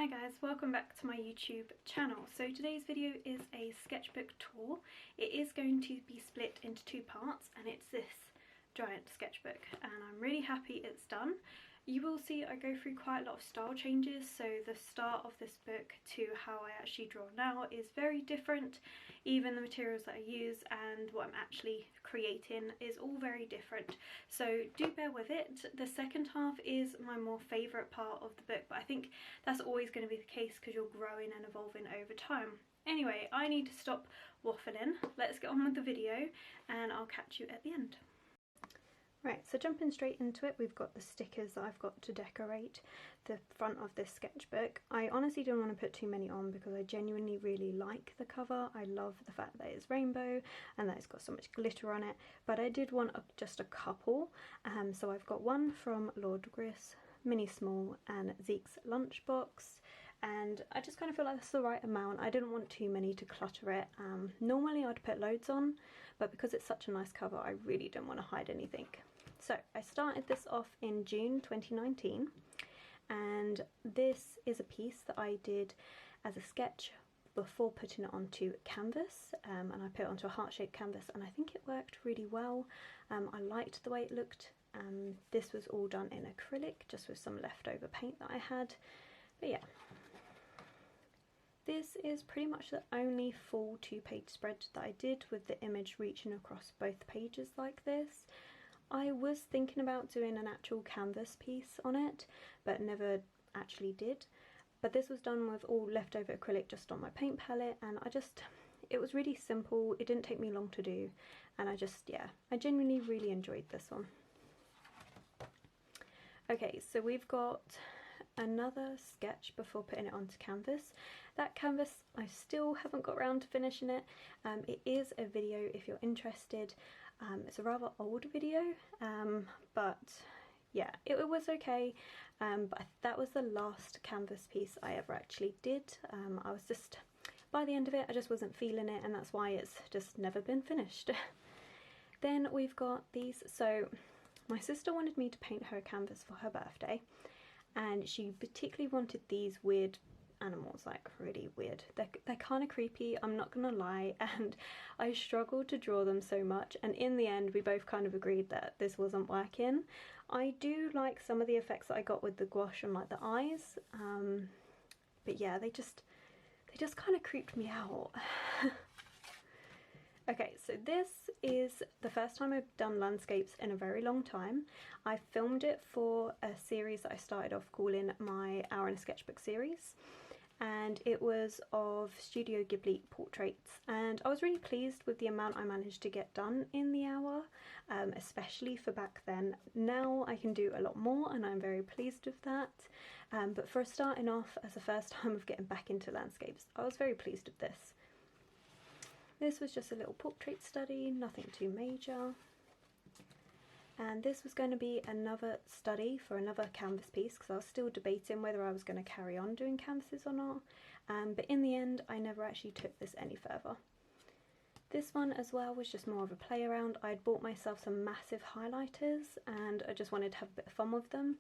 Hi guys, welcome back to my YouTube channel. So today's video is a sketchbook tour. It is going to be split into two parts and it's this giant sketchbook and I'm really happy it's done. You will see I go through quite a lot of style changes, so the start of this book to how I actually draw now is very different. Even the materials that I use and what I'm actually creating is all very different, so do bear with it. The second half is my more favourite part of the book, but I think that's always going to be the case because you're growing and evolving over time. Anyway, I need to stop waffling. Let's get on with the video and I'll catch you at the end. Right, so jumping straight into it, we've got the stickers that I've got to decorate the front of this sketchbook. I honestly don't want to put too many on because I genuinely really like the cover. I love the fact that it's rainbow and that it's got so much glitter on it, but I did want just a couple. So I've got one from Lord Gris, Mini Small and Zeke's Lunchbox, and I just kind of feel like that's the right amount. I didn't want too many to clutter it. Normally I'd put loads on, but because it's such a nice cover I really don't want to hide anything. So I started this off in June 2019 and this is a piece that I did as a sketch before putting it onto canvas, and I put it onto a heart-shaped canvas and I think it worked really well. I liked the way it looked. This was all done in acrylic just with some leftover paint that I had, but yeah. This is pretty much the only full 2-page spread that I did with the image reaching across both pages like this. I was thinking about doing an actual canvas piece on it, but never actually did. But this was done with all leftover acrylic just on my paint palette, and it was really simple. It didn't take me long to do, and I genuinely really enjoyed this one. Okay, so we've got another sketch before putting it onto canvas. That canvas, I still haven't got around to finishing it. It is a video if you're interested. It's a rather old video, but yeah, it was okay. But that was the last canvas piece I ever actually did. I was just, by the end of it, I just wasn't feeling it, and that's why it's just never been finished. Then we've got these. So my sister wanted me to paint her a canvas for her birthday, and she particularly wanted these weird animals, like really weird. They're kind of creepy, I'm not gonna lie, and I struggled to draw them so much, and in the end we both kind of agreed that this wasn't working. I do like some of the effects that I got with the gouache and like the eyes, but yeah, they just kind of creeped me out. Okay, so this is the first time I've done landscapes in a very long time. I filmed it for a series that I started off calling my Hour in a Sketchbook series, and it was of Studio Ghibli portraits, and I was really pleased with the amount I managed to get done in the hour, especially for back then. Now I can do a lot more and I'm very pleased with that, but for starting off as the first time of getting back into landscapes, I was very pleased with this. This was just a little portrait study, nothing too major. And this was going to be another study for another canvas piece because I was still debating whether I was going to carry on doing canvases or not. But in the end, I never actually took this any further. This one as well was just more of a play around. I had bought myself some massive highlighters and I just wanted to have a bit of fun with them.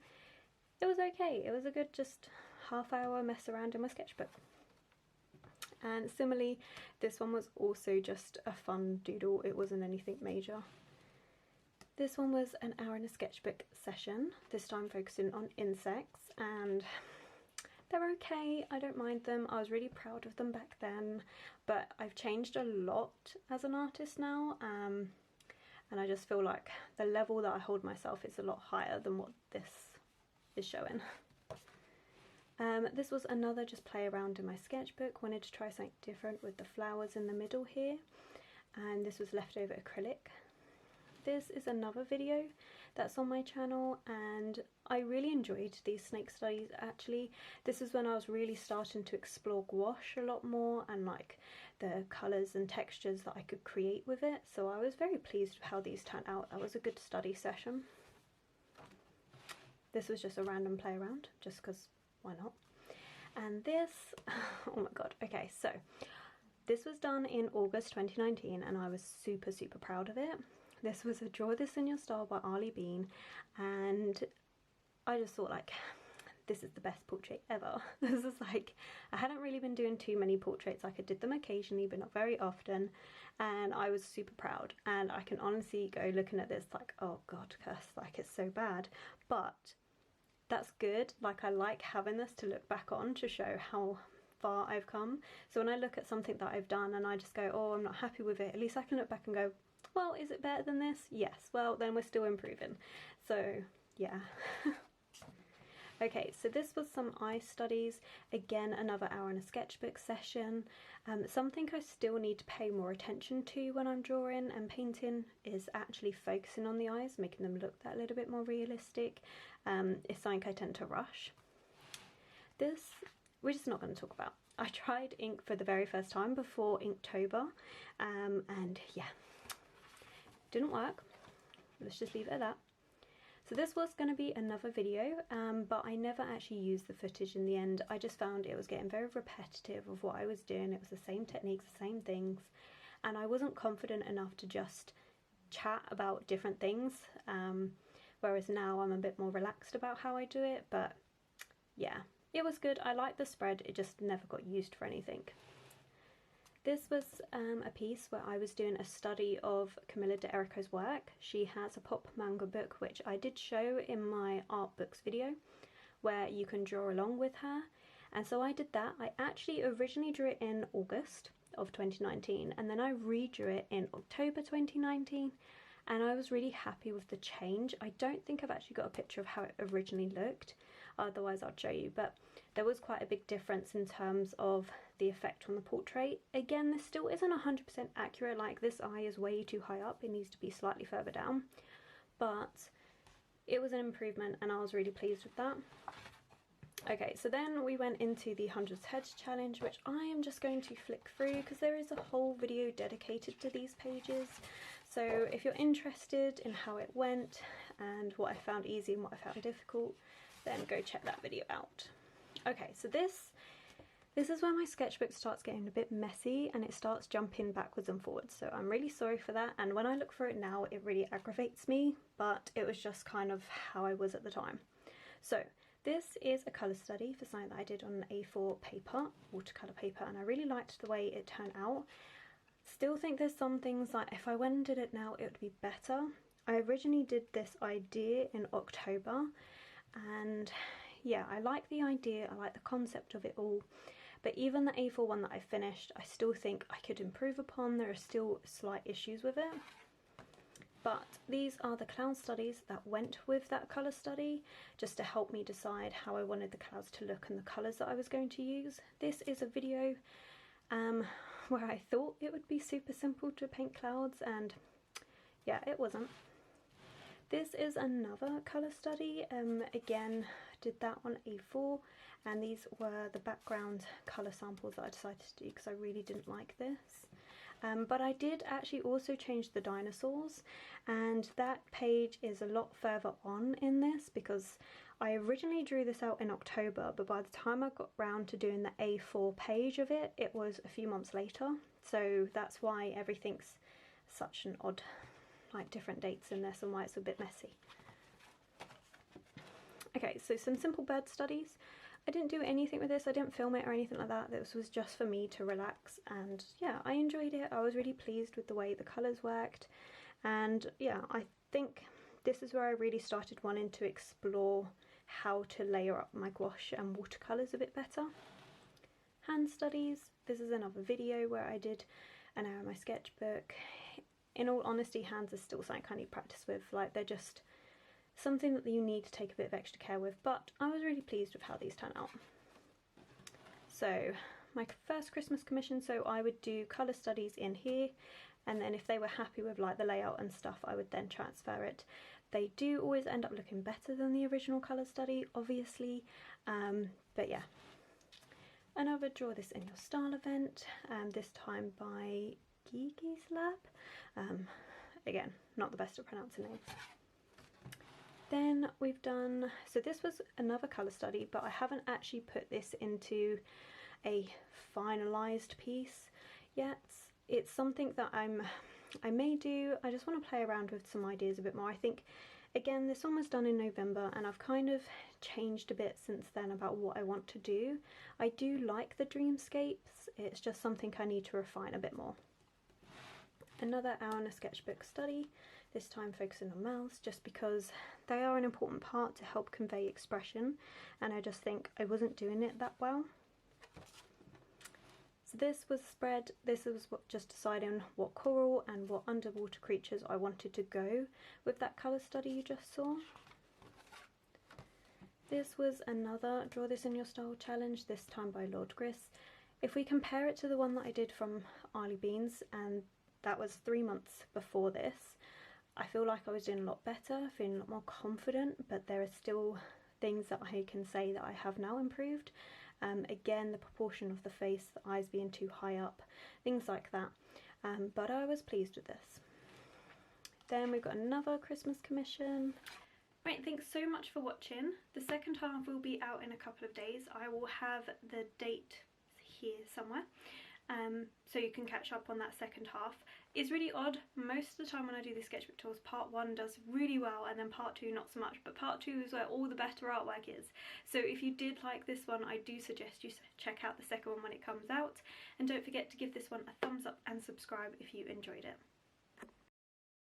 It was okay. It was a good just half-hour mess around in my sketchbook. And similarly, this one was also just a fun doodle. It wasn't anything major. This one was an hour in a sketchbook session, this time focusing on insects, and they're okay. I don't mind them. I was really proud of them back then, but I've changed a lot as an artist now, and I just feel like the level that I hold myself is a lot higher than what this is showing. This was another just play around in my sketchbook. Wanted to try something different with the flowers in the middle here, and this was leftover acrylic. This is another video that's on my channel and I really enjoyed these snake studies actually. This is when I was really starting to explore gouache a lot more and like the colours and textures that I could create with it, so I was very pleased with how these turned out. That was a good study session. This was just a random play around just because why not? And this, oh my god, okay, so this was done in August 2019 and I was super proud of it. This was a Draw This in Your Style by Ali Bean, and I just thought like this is the best portrait ever. This is like, I hadn't really been doing too many portraits. Like I did them occasionally but not very often, and I was super proud. And I can honestly go looking at this like, oh god, curse, like it's so bad, but that's good. Like I like having this to look back on to show how far I've come. So when I look at something that I've done and I just go, oh, I'm not happy with it, at least I can look back and go, well, is it better than this? Yes. Well, then we're still improving. So yeah. Okay, so this was some eye studies. Again, another hour in a sketchbook session. Something I still need to pay more attention to when I'm drawing and painting is actually focusing on the eyes, making them look that little bit more realistic. It's something I tend to rush. This, we're just not going to talk about. I tried ink for the very first time before Inktober, and yeah, didn't work. Let's just leave it at that. So this was going to be another video, but I never actually used the footage in the end. I just found it was getting very repetitive of what I was doing. It was the same techniques, the same things, and I wasn't confident enough to just chat about different things, whereas now I'm a bit more relaxed about how I do it. But yeah, it was good. I liked the spread, it just never got used for anything. This was a piece where I was doing a study of Camilla de Erico's work. She has a pop manga book, which I did show in my art books video, where you can draw along with her. And so I did that. I actually originally drew it in August of 2019, and then I redrew it in October 2019, and I was really happy with the change. I don't think I've actually got a picture of how it originally looked, otherwise I'll show you, but there was quite a big difference in terms of the effect on the portrait. Again, this still isn't 100% accurate, like this eye is way too high up, it needs to be slightly further down, but it was an improvement and I was really pleased with that. Okay, so then we went into the 100 Heads challenge, which I am just going to flick through because there is a whole video dedicated to these pages. So if you're interested in how it went and what I found easy and what I found difficult, then go check that video out. Okay, so this is where my sketchbook starts getting a bit messy and it starts jumping backwards and forwards, so I'm really sorry for that, and when I look through it now it really aggravates me, but it was just kind of how I was at the time. So this is a colour study for something that I did on A4 paper, watercolour paper, and I really liked the way it turned out. Still think there's some things like if I went and did it now it would be better. I originally did this idea in October, and yeah, I like the idea, I like the concept of it all, but even the A4 one that I finished, I still think I could improve upon. There are still slight issues with it. But these are the cloud studies that went with that colour study, just to help me decide how I wanted the clouds to look and the colours that I was going to use. This is a video where I thought it would be super simple to paint clouds, and yeah, it wasn't. This is another colour study, again did that on A4, and these were the background colour samples that I decided to do because I really didn't like this. But I did actually also change the dinosaurs, and that page is a lot further on in this because I originally drew this out in October, but by the time I got round to doing the A4 page of it, it was a few months later, so that's why everything's such an odd, like different dates in this and why it's a bit messy. Okay, so some simple bird studies. I didn't do anything with this, I didn't film it or anything like that. This was just for me to relax, and yeah, I enjoyed it. I was really pleased with the way the colours worked, and yeah, I think this is where I really started wanting to explore how to layer up my gouache and watercolours a bit better. Hand studies. This is another video where I did an hour in my sketchbook. In all honesty, hands are still something I need practice with, like they're just something that you need to take a bit of extra care with, but I was really pleased with how these turn out. So my first Christmas commission, so I would do colour studies in here, and then if they were happy with like the layout and stuff, I would then transfer it. They do always end up looking better than the original colour study, obviously, but yeah. Another Draw This in Your Style event, this time by Gigi's Lab. Again, not the best at pronouncing names. Then we've done, so this was another colour study, but I haven't actually put this into a finalised piece yet. It's something that I may do. I just want to play around with some ideas a bit more. I think Again, this one was done in November and I've kind of changed a bit since then about what I want to do. I do like the dreamscapes, it's just something I need to refine a bit more. Another hour in a sketchbook study, this time focusing on mouths, just because they are an important part to help convey expression, and I just think I wasn't doing it that well. So this was spread, this was just deciding what coral and what underwater creatures I wanted to go with that colour study you just saw. This was another Draw This in Your Style challenge, this time by Lord Gris. If we compare it to the one that I did from Arlie Beans, and that was 3 months before this, I feel like I was doing a lot better, feeling a lot more confident, but there are still things that I can say that I have now improved. Again, the proportion of the face, the eyes being too high up, things like that. But I was pleased with this. Then we've got another Christmas commission. Right, thanks so much for watching. The second half will be out in a couple of days. I will have the date here somewhere. So you can catch up on that second half. It's really odd, most of the time when I do these sketchbook tours, part 1 does really well and then part 2 not so much, but part 2 is where all the better artwork is. So if you did like this one, I do suggest you check out the second one when it comes out, and don't forget to give this one a thumbs up and subscribe if you enjoyed it.